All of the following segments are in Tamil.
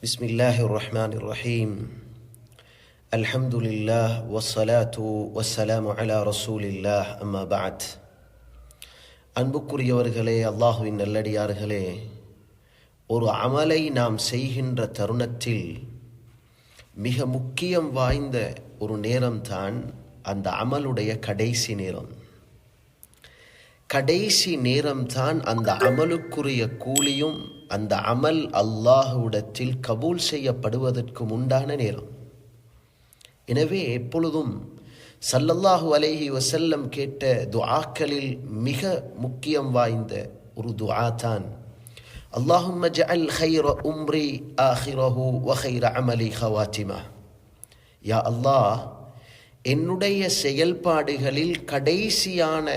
بسم الله الرحمن الرحيم الحمد لله والصلاة والسلام على رسول الله أما بعد அன்புக்குரியவர்களே, அல்லாஹுவின் நல்லடியார்களே, ஒரு அமலை நாம் செய்கின்ற தருணத்தில் மிக முக்கியம் வாய்ந்த ஒரு நேரம்தான் அந்த அமலுடைய கடைசி நேரம். கடைசி நேரம்தான் அந்த அமலுக்குரிய கூலியும் அந்த அமல் அல்லாஹ்விடத்தில் கபூல் செய்யப்படுவதற்கு உண்டான நேரம். எனவே எப்பொழுதும் ஸல்லல்லாஹு அலைஹி வஸல்லம் கேட்ட துஆக்களில் மிக முக்கியம் வாய்ந்த ஒரு துஆ தான் அல்லாஹும்ம ஜஅல் கைர உம்ரி ஆகிரஹு வ கைர அமலி ஹவாத்திமா. யா அல்லாஹ், என்னுடைய செயல்பாடுகளில் கடைசியான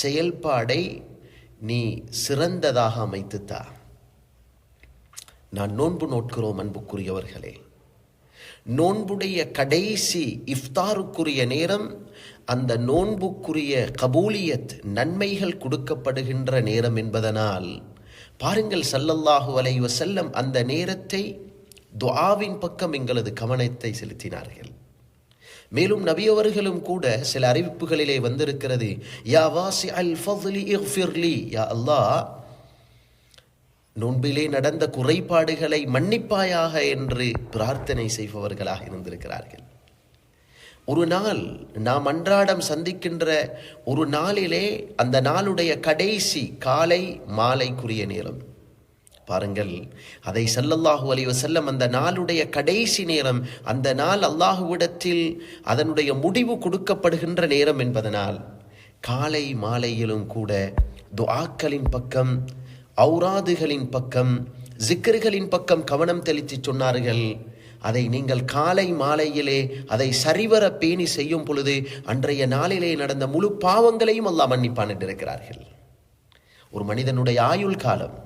செயல்பாடை நீ சிறந்ததாக அமைத்துத்தா. நான் நோன்பு நோட்கிறோம் அன்புக்குரியவர்களே. நோன்புடைய கடைசி இஃப்தாருக்குரிய நேரம் அந்த நோன்புக்குரிய கபூலியத் நன்மைகள் கொடுக்கப்படுகின்ற நேரம் என்பதனால் பாருங்கள், ஸல்லல்லாஹு அலைஹி வஸல்லம் அந்த நேரத்தை துஆவின் பக்கம் எங்களது கவனத்தை செலுத்தினார்கள். மேலும் நபி அவர்களும் கூட சில அறிவிப்புகளிலே வந்திருக்கிறது, யா வாசிஅல் ஃபض்லி இக்ஃபிர்லி, யா அல்லாஹ், நோன்பிலே நடந்த குறைபாடுகளை மன்னிப்பாயாக என்று பிரார்த்தனை செய்பவர்களாக இருந்திருக்கிறார்கள். ஒரு நாள் நாம் அன்றாடம் சந்திக்கின்ற ஒரு நாளிலே அந்த நாளுடைய கடைசி காலை மாலைக்குரிய நேரம் பாருங்கள், அதை ஸல்லல்லாஹு அலைஹி வஸல்லம் அந்த நாளுடைய கடைசி நேரம், அந்த நாள் அல்லாஹ்விடத்தில் அதனுடைய முடிவு கொடுக்கப்படுகின்ற நேரம் என்பதனால் காலை மாலையிலும் கூட துஆக்களின் பக்கம், ஔராதுகளின் பக்கம், ஜிக்ருகளின் பக்கம் கவனம் தெளித்து சொன்னார்கள். அதை நீங்கள் காலை மாலையிலே அதை சரிவர பேணி செய்யும் பொழுது அன்றைய நாளிலே நடந்த முழு பாவங்களையும் அல்லாஹ் மன்னிப்பான் என்று இருக்கிறார்கள். ஒரு மனிதனுடைய ஆயுள் காலம்,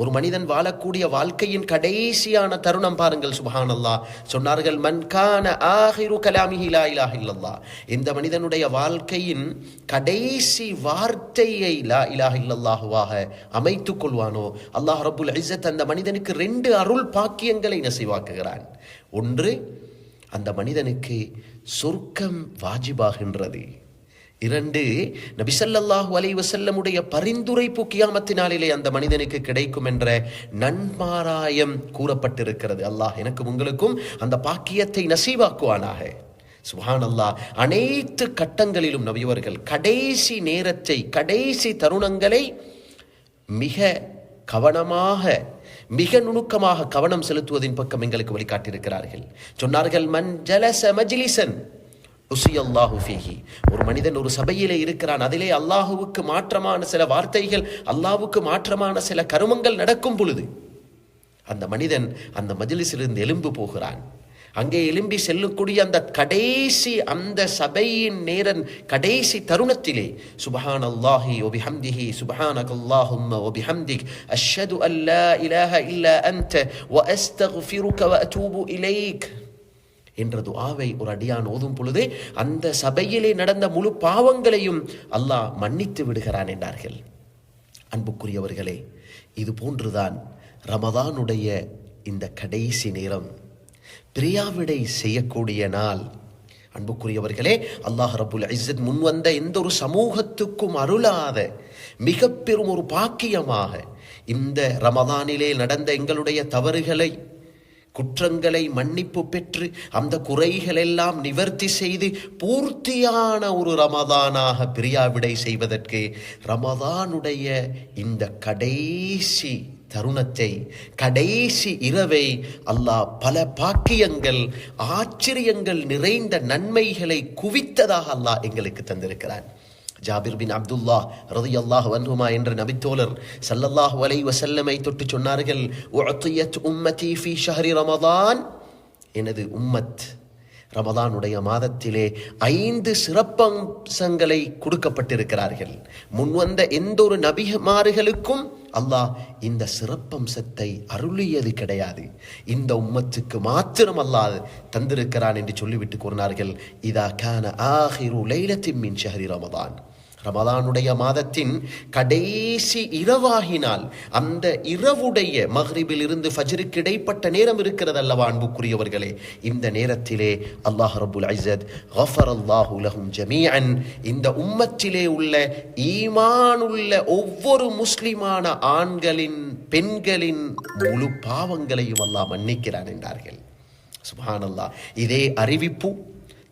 ஒரு மனிதன் வாழக்கூடிய வாழ்க்கையின் கடைசியான தருணம் பாருங்கள், சுப்ஹானல்லாஹ். சொன்னார்கள், மன் கான ஆகிரு கலாமிஹி லா இலாஹ இல்லல்லாஹ். இந்த மனிதனுடைய வாழ்க்கையின் கடைசி வார்த்தையை லா இலாஹ இல்லல்லாஹுவாக அமைத்துக் கொள்வானோ, அல்லாஹ் ரப்புல் இஸ்ஸத் அந்த மனிதனுக்கு 2 அருள் பாக்கியங்களை நசிவாக்குகிறான். ஒன்று, அந்த மனிதனுக்கு சொர்க்கம் வாஜிபாகின்றது. 2, நபி ஸல்லல்லாஹு அலைஹி வஸல்லமுடைய பரிந்துரைப்பு கியாமத்தினாலே அந்த மனிதனுக்கு கிடைக்கும் என்ற நன்மாராயம் கூறப்பட்டிருக்கிறது. அல்லாஹ் எனக்கும் உங்களுக்கும் அந்த பாக்கியத்தை நசீவாக்குவானாக. சுப்ஹானல்லாஹ். அனைத்து கட்டங்களிலும் நபியவர்கள் கடைசி நேரத்தை, கடைசி தருணங்களை மிக கவனமாக, மிக நுணுக்கமாக கவனம் செலுத்துவதின் பக்கம் எங்களுக்கு வழிகாட்டியிருக்கிறார்கள். சொன்னார்கள், மன் ஜலஸ மஜ்லிஸன் உஸியல்லாஹு ஃபீஹி. ஒரு மனிதன் ஒரு சபையிலே இருக்கிறான், அதிலே அல்லாஹுவுக்கு மாற்றமான சில வார்த்தைகள், அல்லாஹ்வுக்கு மாற்றமான சில கருமங்கள் நடக்கும் பொழுது அந்த மனிதன் அந்த மஜ்லிஸிலிருந்து எழும்பி போகிறான். அங்கே எழும்பி செல்லக்கூடிய அந்த கடைசி, அந்த சபையின் நேரம், கடைசி தருணத்திலே சுப்ஹானல்லாஹி வ பிஹம்திஹி சுப்ஹானக்கல்லாஹும்ம வ பிஹம்திக் அஷ்ஹது அன் லா இலாஹ இல்லா அன்த வ அஸ்தக்ஃபிருக வ அத்தூபு இலைக் என்ற துஆவை ஒரு அடியான் ஓதும் பொழுது அந்த சபையிலே நடந்த முழு பாவங்களையும் அல்லாஹ் மன்னித்து விடுகிறான் என்றார்கள். அன்புக்குரியவர்களே, இது போன்றுதான் ரமதானுடைய இந்த கடைசி நேரம், பிரியாவிடை செய்யக்கூடிய நாள். அன்புக்குரியவர்களே, அல்லாஹ் ரப்புல் இஸ்ஸத் முன்வந்த எந்த ஒரு சமூகத்துக்கும் அருளாத மிக பெரும் ஒரு பாக்கியமாக இந்த ரமதானிலே நடந்த எங்களுடைய தவறுகளை, குற்றங்களை மன்னிப்பு பெற்று அந்த குறைகள் எல்லாம் நிவர்த்தி செய்து பூர்த்தியான ஒரு ரமதானாக பிரியாவிடை செய்வதற்கு ரமதானுடைய இந்த கடைசி தருணத்தை, கடைசி இரவை அல்லாஹ் பல பாக்கியங்கள், ஆச்சரியங்கள் நிறைந்த நன்மைகளை குவித்ததாக அல்லாஹ் எங்களுக்கு தந்திருக்கிறான். ஜாபிர் பின் அப்துல்லா ரலியல்லாஹு அன்ஹுமா என்ற நபித்தோழர் ஸல்லல்லாஹு அலைஹி வஸல்லமை தொட்டு சொன்னார்கள், உஅதியத் உம்மதி ஃபீ ஷஹ்ரி ரமதான். எனது உம்மத் ரமதானுடைய மாதத்திலே 5 சிறப்பம்சங்களை கொடுக்கப்பட்டிருக்கிறார்கள். முன்வந்த எந்த ஒரு நபிமார்களுக்கும் அல்லாஹ் இந்த சிறப்பம்சத்தை அருளியது கிடையாது. இந்த உம்மத்துக்கு மாத்திரம் அல்லாஹ் தந்திருக்கிறான் என்று சொல்லிவிட்டு கூறினார்கள், இதா கான ஆகிரு லைலத்தின் மின் ஷஹ்ரி ரமதான். ரமதானுடைய மாதத்தின் கடைசி இரவாகினால் அந்த இரவுடைய மக்ரிபில் இருந்து ஃபஜ்ருக்கு இடைப்பட்ட நேரம் இருக்கிறது அல்லவா அன்புக்குரியவர்களே, இந்த நேரத்திலே அல்லாஹ் ரப்புல் இஸ்ஸத் கஃபரல்லாஹு லஹும் ஜமீஅன், இந்த உம்மத்திலே உள்ள ஈமானுள்ள ஒவ்வொரு முஸ்லிமான ஆண்களின் பெண்களின் முழு பாவங்களையும் அல்லாஹ் மன்னிக்கிறான் என்றார்கள். சுப்ஹானல்லாஹ். இதே அறிவிப்பு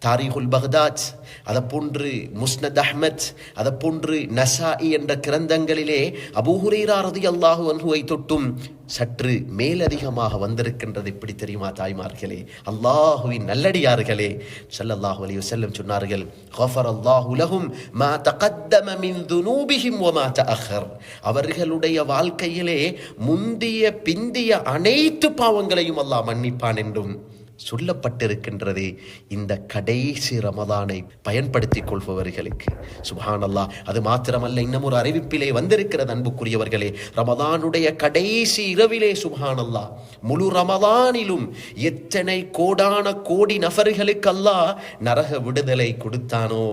தாரிகுல் பக்தாத், அதை போன்று முஸ்னத் அஹ்மத், அதை போன்று நசாஇ என்ற கிரந்தங்களிலே அபூ ஹுரைரா ரலியல்லாஹு அன்ஹுவை தொட்டும் சற்று மேலதிகமாக வந்திருக்கின்றது. எப்படி தெரியுமா தாய்மார்களே, அல்லாஹுவின் நல்லடியார்களே, ஸல்லல்லாஹு அலைஹி வஸல்லம் சொன்னார்கள், கஃபரல்லாஹு லஹும் மா தகத்தம மின் துனூபிஹிம் வ மா தஅഖர், அவர்களுடைய வாழ்க்கையிலே முந்திய பிந்திய அனைத்து பாவங்களையும் அல்லாஹ் மன்னிப்பான் என்றும் சொல்லப்பட்டிருக்கின்றது. இந்த கடைசி ரமதானை பயன்படுத்திக் கொள்பவர்களுக்கு. சுப்ஹானல்லாஹ். அது மாத்திரமல்ல, இன்னும் ஒரு அறிவிப்பிலே வந்திருக்கிறது அன்புக்குரியவர்களே, ரமதானுடைய கடைசி இரவிலே சுப்ஹானல்லாஹ் முழு ரமதானிலும் எத்தனை கோடான கோடி நபர்களுக்கு அல்லாஹ் நரக விடுதலை கொடுத்தானோ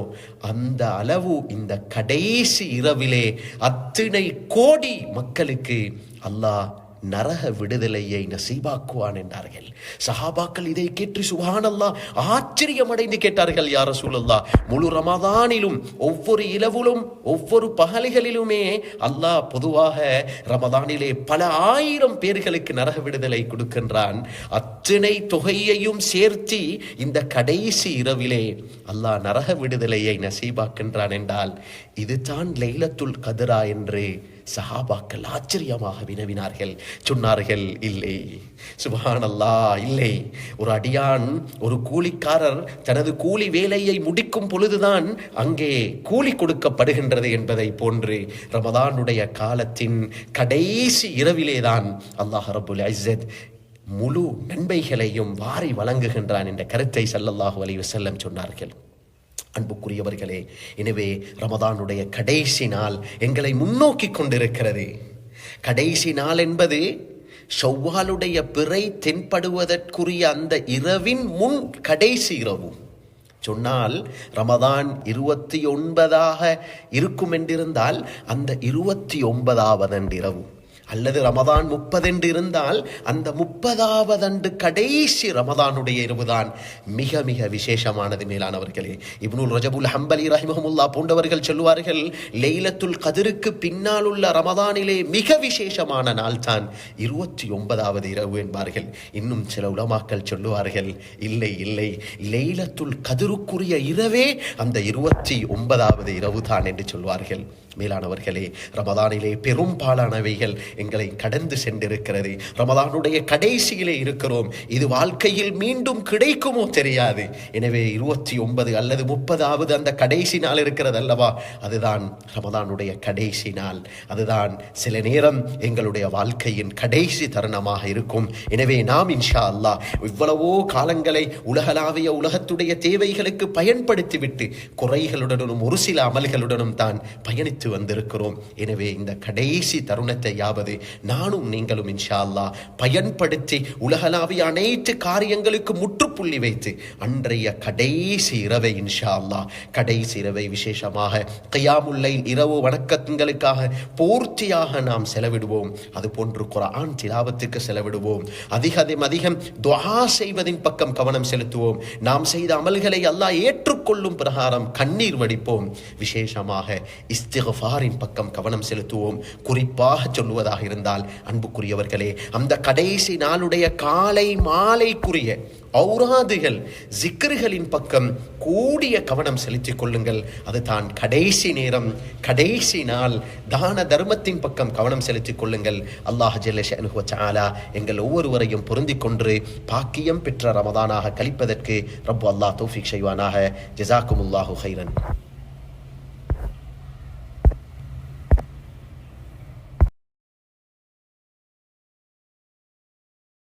அந்த அளவு இந்த கடைசி இரவிலே அத்தனை கோடி மக்களுக்கு அல்லாஹ் நரக விடுதலையை நசீபாக்குவான் என்றார்கள். சஹாபாக்கள் இதை கேட்டு சுப்ஹானல்லாஹ் ஆச்சரியமடைந்து கேட்டார்கள், யா ரசூலல்லாஹ், முழு ரமதானிலும் ஒவ்வொரு இரவிலும் ஒவ்வொரு பகல்களிலுமே அல்லாஹ் பொதுவாக ரமதானிலே பல ஆயிரம் பேர்களுக்கு நரக விடுதலை கொடுக்கின்றான், அத்தனை தொகையையும் சேர்த்து இந்த கடைசி இரவிலே அல்லாஹ் நரக விடுதலையை நசீபாக்கின்றான் என்றால் இதுதான் லைலத்துல் கத்ரா என்று சஹாபாக்கள் ஆச்சரியமாக வினவினார்கள். சொன்னார்கள், இல்லை, சுப்ஹானல்லாஹ், இல்லை. ஒரு அடியான், ஒரு கூலிக்காரர் தனது கூலி வேலையை முடிக்கும் பொழுதுதான் அங்கே கூலி கொடுக்கப்படுகின்றது என்பதை போன்று ரமதானுடைய காலத்தின் கடைசி இரவிலேதான் அல்லாஹ் ரப்புல் இஸ்ஸத் முழு நன்மைகளையும் வாரி வழங்குகின்றான் என்ற கருத்தை ஸல்லல்லாஹு அலைஹி வஸல்லம் சொன்னார்கள். அன்புக்குரியவர்களே, எனவே ரமதானுடைய கடைசி நாள் எங்களை முன்னோக்கி கொண்டிருக்கிறது. கடைசி நாள் என்பது ஷவ்வாலுடைய பிறை தென்படுவதற்குரிய அந்த இரவின் முன் கடைசி இரவு. சொன்னால் ரமதான் 29 இருக்கும் என்றிருந்தால் அந்த 29வது இரவு, அல்லது ரமதான் 30 என்று இருந்தால் அந்த 30வது கடைசி ரமதானுடைய இரவுதான் மிக மிக விசேஷமானது. மேலானவர்களே, இப்னுல் ரஜபுல் ஹம்பலி ரஹிமஹுல்லாஹ் போன்றவர்கள் சொல்லுவார்கள், லைலத்துல் கத்ருக்கு பின்னால் உள்ள ரமதானிலே மிக விசேஷமான நாள் தான் 29வது இரவு என்பார்கள். இன்னும் சில உலமாக்கள் சொல்லுவார்கள், இல்லை இல்லை, லைலத்துல் கத்ருக்குரிய இரவே அந்த 29வது இரவு தான் என்று சொல்வார்கள். மேலானவர்களே, ரமதானிலே பெரும்பாலானவைகள் எங்களை கடந்து சென்றிருக்கிறது. ரமதானுடைய கடைசியிலே இருக்கிறோம். இது வாழ்க்கையில் மீண்டும் கிடைக்குமோ தெரியாது. எனவே 29 அல்லது 30வது அந்த கடைசி நாள் இருக்கிறது அல்லவா, அதுதான் ரமதானுடைய கடைசி நாள். அதுதான் சில நேரம் எங்களுடைய வாழ்க்கையின் கடைசி தருணமாக இருக்கும். எனவே நாம் இன்ஷா அல்லாஹ் இவ்வளவோ காலங்களை உலகளாவிய உலகத்துடைய தேவைகளுக்கு பயன்படுத்திவிட்டு குறைகளுடனும் ஒரு சில அமல்களுடனும் தான் பயணித்து வந்திருக்கிறோம். எனவே இந்த கடைசி தருணத்தை யாவது நானும் நீங்களும் இன்ஷா அல்லாஹ் பயன்படுத்தி உலகளாவிய அனைத்து காரியங்களுக்கு முற்றுப்புள்ளி வைத்து அன்றைய கடைசி இரவை இன்ஷா அல்லாஹ், கடைசி இரவை விசேஷமாக கியாமுல் லைல் இரவு வணக்கங்களுக்காக பூர்த்தியாக நாம் செலவிடுவோம். அதுபோன்று குர்ஆன் திலாவத்துக்கு செலவிடுவோம். அதிகம் துஆ செய்வதின் பக்கம் கவனம் செலுத்துவோம். நாம் செய்த அமல்களை அல்லாஹ் ஏற்றுக்கொள்ளும் பிரகாரம் கண்ணீர் வடிப்போம். விசேஷமாக இஸ்திக்ஃபாரின் பக்கம் கவனம் செலுத்துவோம். குறிப்பாக சொல்லுவதாக இருந்தால் அன்புக்குரியவர்களே, அந்த கடைசி நாளுடைய காலை மாலைக்குரிய ஔராதுகள் ஜிக்ருகளின் பக்கம் கூடிய கவனம் செலுத்திக் கொள்ளுங்கள். அதுதான் கடைசி நேரம், கடைசி நாள். தான தர்மத்தின் பக்கம் கவனம் செலுத்திக் கொள்ளுங்கள். அல்லாஹ் ஜல்ல ஷஅனுஹு வ தஆலா எங்கள் ஒவ்வொருவரையும் பொருந்திக் கொண்டு பாக்கியம் பெற்ற ரமதானாக கழிப்பதற்கு ரப்பு அல்லாஹ் தௌஃபீக் செய்வானாக. ஜஸாக்குமுல்லாஹு கைரன்.